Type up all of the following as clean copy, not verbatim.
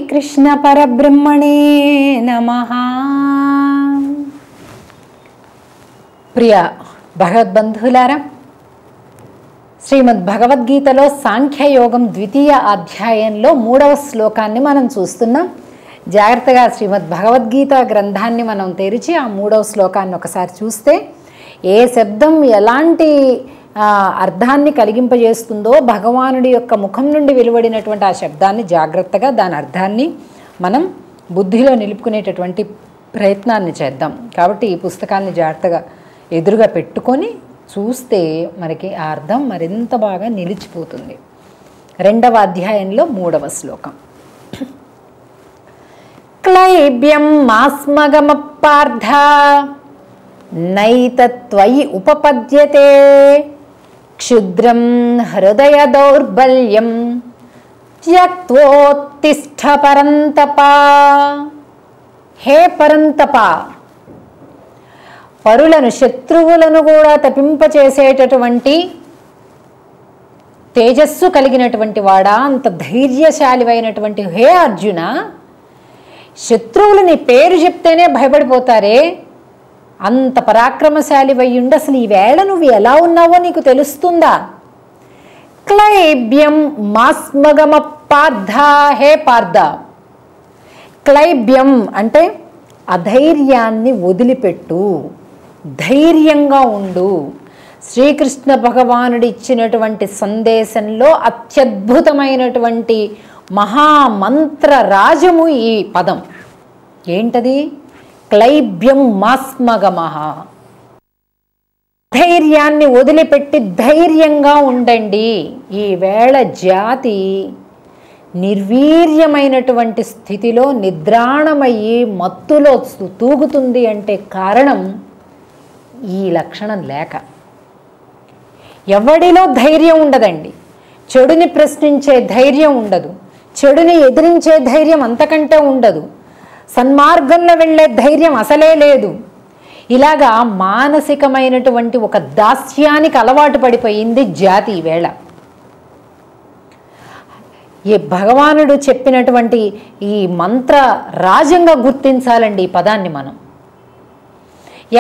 శ్రీకృష్ణ పరబ్రహ్మణే నమః. ప్రియ భగవద్బంధువులారా, శ్రీమద్ భగవద్గీతలో సాంఖ్యయోగం ద్వితీయ అధ్యాయంలో 3వ శ్లోకాన్ని మనం చూస్తున్నాం. జాగ్రత్తగా శ్రీమద్ భగవద్గీత గ్రంథాన్ని మనం తెరిచి ఆ 3వ శ్లోకాన్ని ఒకసారి చూస్తే ఏ శబ్దం ఎలాంటి అర్థాన్ని కలిగింపజేస్తుందో భగవానుడి యొక్క ముఖం నుండి వెలువడినటువంటి ఆ శబ్దాన్ని జాగ్రత్తగా దాని అర్థాన్ని మనం బుద్ధిలో నిలుపుకునేటటువంటి ప్రయత్నాన్ని చేద్దాం. కాబట్టి ఈ పుస్తకాన్ని జాగ్రత్తగా ఎదురుగా పెట్టుకొని చూస్తే మనకి ఆ అర్థం మరింత బాగా నిలిచిపోతుంది. 2వ అధ్యాయంలో 3వ శ్లోకం. క్లైబ్యం మాస్మగమపార్థ నైతత్వయి ఉపపద్యతే క్షుద్రం హృదయ దౌర్బల్యం త్యక్త్వోత్తిష్ఠ పరంతప. హే పరంతప, పరులను శత్రువులను కూడా తప్పింపచేసేటటువంటి తేజస్సు కలిగినటువంటి వాడా, అంత ధైర్యశాలివైనటువంటి హే అర్జున, శత్రువులు నీ పేరు చెప్తేనే భయపడిపోతారే, అంత పరాక్రమశాలి వయ్యుండి అసలు ఈవేళ నువ్వు ఎలా ఉన్నావో నీకు తెలుస్తుందా? క్లైబ్యం మాస్మగమ పార్థ, హే పార్థ. క్లైబ్యం అంటే అధైర్యాన్ని వదిలిపెట్టు, ధైర్యంగా ఉండు. శ్రీకృష్ణ భగవానుడు ఇచ్చినటువంటి సందేశంలో అత్యద్భుతమైనటువంటి మహామంత్ర రాజము ఈ పదం. ఏంటది? క్లైబ్యం మాస్మగమః. ధైర్యాన్ని వదిలిపెట్టి ధైర్యంగా ఉండండి. ఈవేళ జాతి నిర్వీర్యమైనటువంటి స్థితిలో నిద్రాణమయ్యి మత్తులో తూగుతుంది అంటే కారణం ఈ లక్షణం లేక. ఎవడిలో ధైర్యం ఉండదండి. చెడుని ప్రశ్నించే ధైర్యం ఉండదు, చెడుని ఎదిరించే ధైర్యం అంతకంటే ఉండదు, సన్మార్గంలో వెళ్ళే ధైర్యం అసలే లేదు. ఇలాగా మానసికమైనటువంటి ఒక దాస్యానికి అలవాటు పడిపోయింది జాతి ఈవేళ. ఈ భగవానుడు చెప్పినటువంటి ఈ మంత్ర రాజంగా గుర్తించాలండి ఈ పదాన్ని మనం.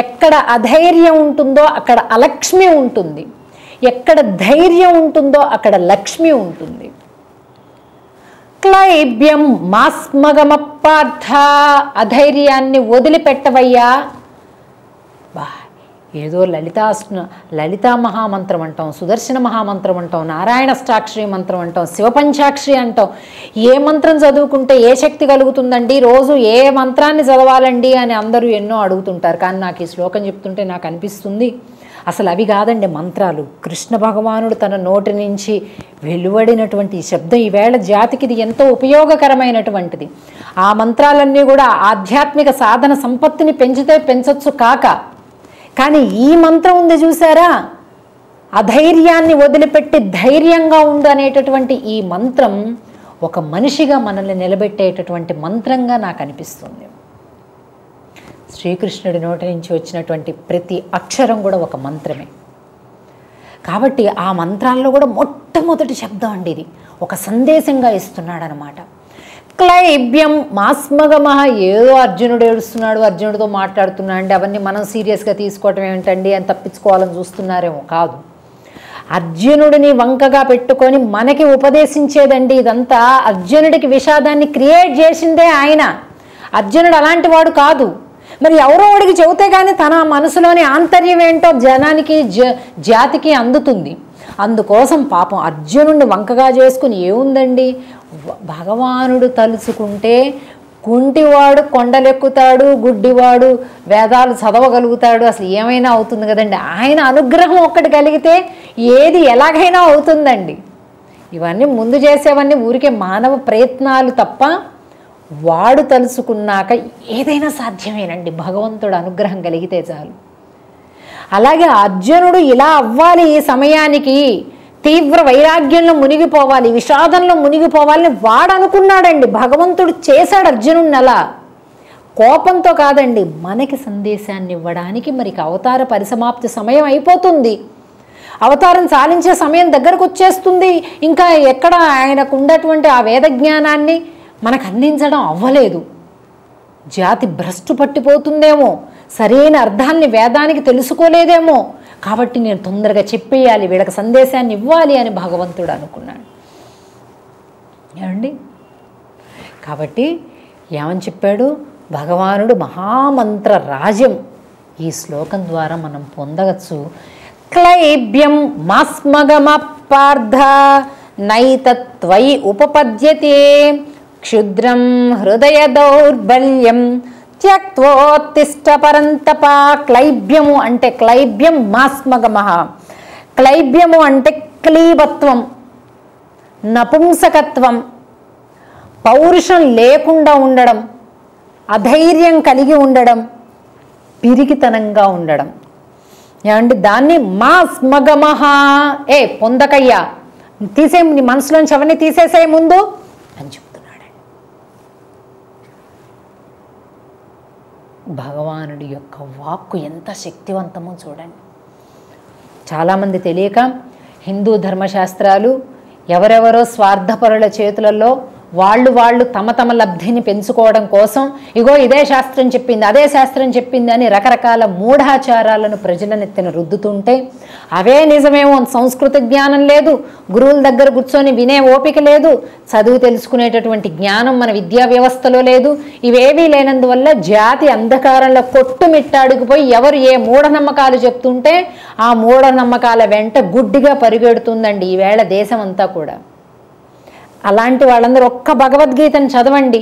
ఎక్కడ అధైర్యం ఉంటుందో అక్కడ అలక్ష్మి ఉంటుంది, ఎక్కడ ధైర్యం ఉంటుందో అక్కడ లక్ష్మి ఉంటుంది. క్లైబ్యం మాస్మగమపార్థ, అధైర్యాన్ని వదిలిపెట్టవయ్యా. ఏదో లలితా మహామంత్రం అంటాం, సుదర్శన మహామంత్రం అంటాం, నారాయణాష్టాక్షరి మంత్రం అంటాం, శివపంచాక్షరి అంటాం. ఏ మంత్రం చదువుకుంటే ఏ శక్తి కలుగుతుందండి, రోజు ఏ మంత్రాన్ని చదవాలండి అని అందరూ ఎన్నో అడుగుతుంటారు. కానీ నాకు ఈ శ్లోకం చెప్తుంటే నాకు అనిపిస్తుంది అసలు అవి కాదండి మంత్రాలు. కృష్ణ భగవానుడు తన నోటి నుంచి వెలువడినటువంటి ఈ శబ్దం ఈవేళ జాతికి ఇది ఎంతో ఉపయోగకరమైనటువంటిది. ఆ మంత్రాలన్నీ కూడా ఆధ్యాత్మిక సాధన సంపత్తిని పెంచొచ్చు కాక, కానీ ఈ మంత్రం ఉంది చూసారా, అధైర్యాన్ని వదిలిపెట్టి ధైర్యంగా ఉండు అనేటటువంటి ఈ మంత్రం ఒక మనిషిగా మనల్ని నిలబెట్టేటటువంటి మంత్రంగా నాకు అనిపిస్తుంది. శ్రీకృష్ణుడి నోటి నుంచి వచ్చినటువంటి ప్రతి అక్షరం కూడా ఒక మంత్రమే. కాబట్టి ఆ మంత్రాల్లో కూడా మొట్టమొదటి శబ్దం అండి ఇది, ఒక సందేశంగా ఇస్తున్నాడు అనమాట. క్లైబ్యం మాస్మగమః. ఏదో అర్జునుడు ఏడుస్తున్నాడు, అర్జునుడితో మాట్లాడుతున్నాడు అండి, అవన్నీ మనం సీరియస్గా తీసుకోవటం ఏమిటండి అని తప్పించుకోవాలని చూస్తున్నారేమో. కాదు, అర్జునుడిని వంకగా పెట్టుకొని మనకి ఉపదేశించేదండి ఇదంతా. అర్జునుడికి విషాదాన్ని క్రియేట్ చేసిందే ఆయన. అర్జునుడు అలాంటి వాడు కాదు. మరి ఎవరో వాడికి చెబితే కానీ తన మనసులోని ఆంతర్యం ఏంటో జనానికి జాతికి అందుతుంది. అందుకోసం పాపం అర్జునుడిని వంకగా చేసుకుని ఏముందండి, భగవానుడు తలుచుకుంటే కుంటివాడు కొండలెక్కుతాడు, గుడ్డివాడు వేదాలు చదవగలుగుతాడు, అసలు ఏమైనా అవుతుంది కదండి. ఆయన అనుగ్రహం ఒక్కటి కలిగితే ఏది ఎలాగైనా అవుతుందండి. ఇవన్నీ ముందు చేసేవన్నీ ఊరికే మానవ ప్రయత్నాలు తప్ప వాడు తలుచుకున్నాక ఏదైనా సాధ్యమేనండి, భగవంతుడు అనుగ్రహం కలిగితే చాలు. అలాగే అర్జునుడు ఇలా అవ్వాలి, ఈ సమయానికి తీవ్ర వైరాగ్యంలో మునిగిపోవాలి, విషాదంలో మునిగిపోవాలని వాడు అనుకున్నాడండి. భగవంతుడు చేశాడు అర్జునుడిని అలా. కోపంతో కాదండి, మనకి సందేశాన్ని ఇవ్వడానికి. మరి అవతార పరిసమాప్తి సమయం అయిపోతుంది, అవతారం సాలించే సమయం దగ్గరకు వచ్చేస్తుంది. ఇంకా ఎక్కడ ఆయనకు ఉన్నటువంటి ఆ వేద జ్ఞానాన్ని మనకు అందించడం అవ్వలేదు, జాతి భ్రష్టు పట్టిపోతుందేమో, సరైన అర్థాన్ని వేదానికి తెలుసుకోలేదేమో, కాబట్టి నేను తొందరగా చెప్పేయాలి, వీళ్ళకి సందేశాన్ని ఇవ్వాలి అని భగవంతుడు అనుకున్నాడు. ఏమండి? కాబట్టి ఏమని చెప్పాడు భగవానుడు? మహామంత్ర రాజ్యం ఈ శ్లోకం ద్వారా మనం పొందవచ్చు. క్లైబ్యం మాస్మగమపార్థ నైతత్వయి ఉపపద్యతే క్షుద్రం హృదయ దౌర్బల్యం త్యక్తోత్తిష్ట పరంతప. క్లైబ్యము అంటే క్లైబ్యం మాస్మగమ. క్లైబ్యము అంటే క్లీబత్వం, నపుంసకత్వం, పౌరుషం లేకుండా ఉండడం, అధైర్యం కలిగి ఉండడం, పిరికితనంగా ఉండడం. ఏమంటే దాన్ని మాస్మగమహ. పొందకయ్యా, తీసే, నీ మనసులోంచి అవన్నీ తీసేసాయి ముందు అని చెప్తున్నాడు. భగవానుడి యొక్క వాక్కు ఎంత శక్తివంతమో చూడండి. చాలామంది తెలియక హిందూ ధర్మశాస్త్రాలు ఎవరెవరో స్వార్థపరుల చేతులలో వాళ్ళు తమ లబ్ధిని పెంచుకోవడం కోసం ఇగో ఇదే శాస్త్రం చెప్పింది, అదే శాస్త్రం చెప్పింది అని రకరకాల మూఢాచారాలను ప్రజలనెత్తిన రుద్దుతుంటే అవే నిజమేమో, సంస్కృత జ్ఞానం లేదు, గురువుల దగ్గర కూర్చొని వినే ఓపిక లేదు, చదువు తెలుసుకునేటటువంటి జ్ఞానం మన విద్యా వ్యవస్థలో లేదు. ఇవేవీ లేనందువల్ల జాతి అంధకారంలో కొట్టుమిట్టాడుకుపోయి ఎవరు ఏ మూఢనమ్మకాలు చెప్తుంటే ఆ మూఢనమ్మకాల వెంట గుడ్డిగా పరిగెడుతుందండి ఈవేళ దేశం అంతా కూడా. అలాంటి వాళ్ళందరూ ఒక్క భగవద్గీతను చదవండి,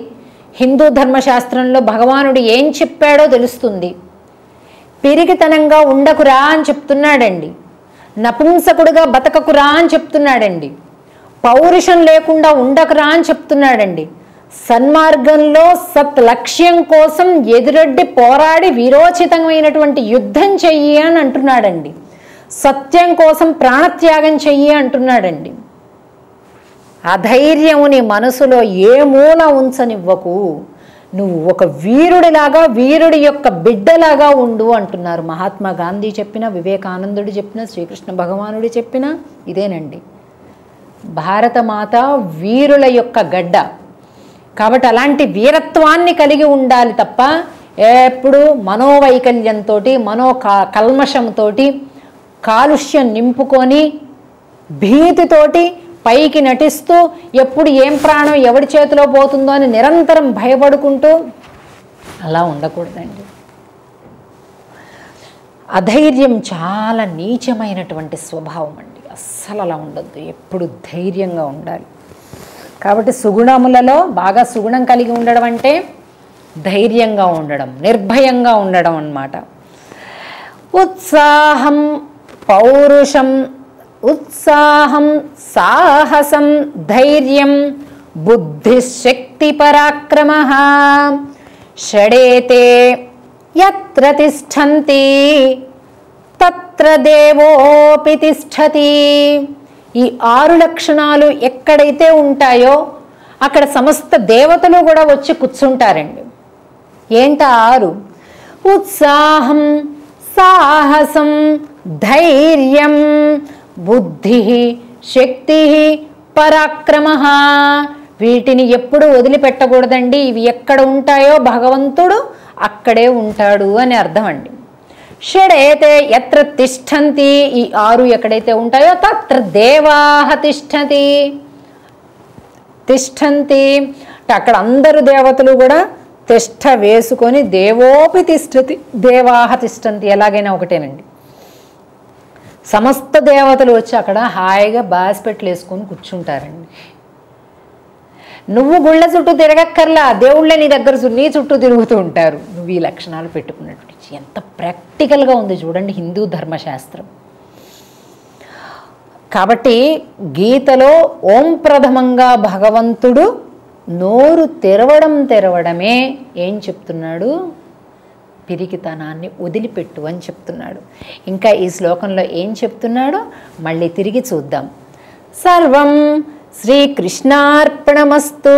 హిందూ ధర్మశాస్త్రంలో భగవానుడు ఏం చెప్పాడో తెలుస్తుంది. పిరికితనంగా ఉండకురా అని చెప్తున్నాడండి, నపుంసకుడుగా బతకకురా అని చెప్తున్నాడండి, పౌరుషం లేకుండా ఉండకురా అని చెప్తున్నాడండి, సన్మార్గంలో సత్ లక్ష్యం కోసం ఎదురొడ్డి పోరాడి వీరోచితమైనటువంటి యుద్ధం చెయ్యి అని అంటున్నాడండి, సత్యం కోసం ప్రాణత్యాగం చెయ్యి అంటున్నాడండి. అధైర్యముని మనసులో ఏ మూల ఉంచనివ్వకు, నువ్వు ఒక వీరుడిలాగా, వీరుడి యొక్క బిడ్డలాగా ఉండు అంటున్నారు. మహాత్మా గాంధీ చెప్పిన, వివేకానందుడు చెప్పిన, శ్రీకృష్ణ భగవానుడు చెప్పిన ఇదేనండి. భారతమాత వీరుల యొక్క గడ్డ కాబట్టి అలాంటి వీరత్వాన్ని కలిగి ఉండాలి తప్ప ఎప్పుడు మనోవైకల్యంతో, కల్మషంతో, కాలుష్యం నింపుకొని భీతితోటి పైకి నటిస్తూ ఎప్పుడు ఏం ప్రాణం ఎవడి చేతిలో పోతుందో అని నిరంతరం భయపడుకుంటూ అలా ఉండకూడదండి. అధైర్యం చాలా నీచమైనటువంటి స్వభావం అండి, అస్సలు అలా ఉండద్దు, ఎప్పుడు ధైర్యంగా ఉండాలి. కాబట్టి సుగుణములలో బాగా సుగుణం కలిగి ఉండడం అంటే ధైర్యంగా ఉండడం, నిర్భయంగా ఉండడం అన్నమాట. ఉత్సాహం పౌరుషం, ఉత్సాహం సాహసం ధైర్యం బుద్ధిశక్తి పరాక్రమః షడేతే యత్ర తిష్టంతి తత్ర దేవోపి తిష్టతి. ఈ 6 లక్షణాలు ఎక్కడైతే ఉంటాయో అక్కడ సమస్త దేవతలు కూడా వచ్చి కూర్చుంటారండి. ఏంట 6? ఉత్సాహం, సాహసం, ధైర్యం, బుద్ధి, శక్తి, పరాక్రమః. వీటిని ఎప్పుడు వదిలిపెట్టకూడదండి. ఇవి ఎక్కడ ఉంటాయో భగవంతుడు అక్కడే ఉంటాడు అని అర్థం అండి. షడేతే యత్ర తిష్టంతి, ఈ 6 ఎక్కడైతే ఉంటాయో తత్ర దేవాః తిష్టతి. తిష్టంతి అక్కడ అందరు దేవతలు కూడా తిష్ట వేసుకొని దేవోపి తిష్టతి, దేవాః తిష్టంతి ఎలాగైనా ఒకటేనండి. సమస్త దేవతలు వచ్చి అక్కడ హాయిగా బాస్పెట్లు వేసుకొని కూర్చుంటారండి. నువ్వు గుళ్ళ చుట్టూ తిరగక్కర్లా, దేవుళ్ళే నీ దగ్గర నీ చుట్టూ తిరుగుతూ ఉంటారు. నువ్వు ఈ లక్షణాలు పెట్టుకున్నట్టు ఎంత ప్రాక్టికల్గా ఉంది చూడండి హిందూ ధర్మశాస్త్రం. కాబట్టి గీతలో ఓం ప్రథమంగా భగవంతుడు నోరు తెరవడమే ఏం చెప్తున్నాడు? పిరికితనాన్ని వదిలిపెట్టు అని చెప్తున్నాడు. ఇంకా ఈ శ్లోకంలో ఏం చెప్తున్నాడో మళ్ళీ తిరిగి చూద్దాం. సర్వం శ్రీకృష్ణార్పణమస్తు.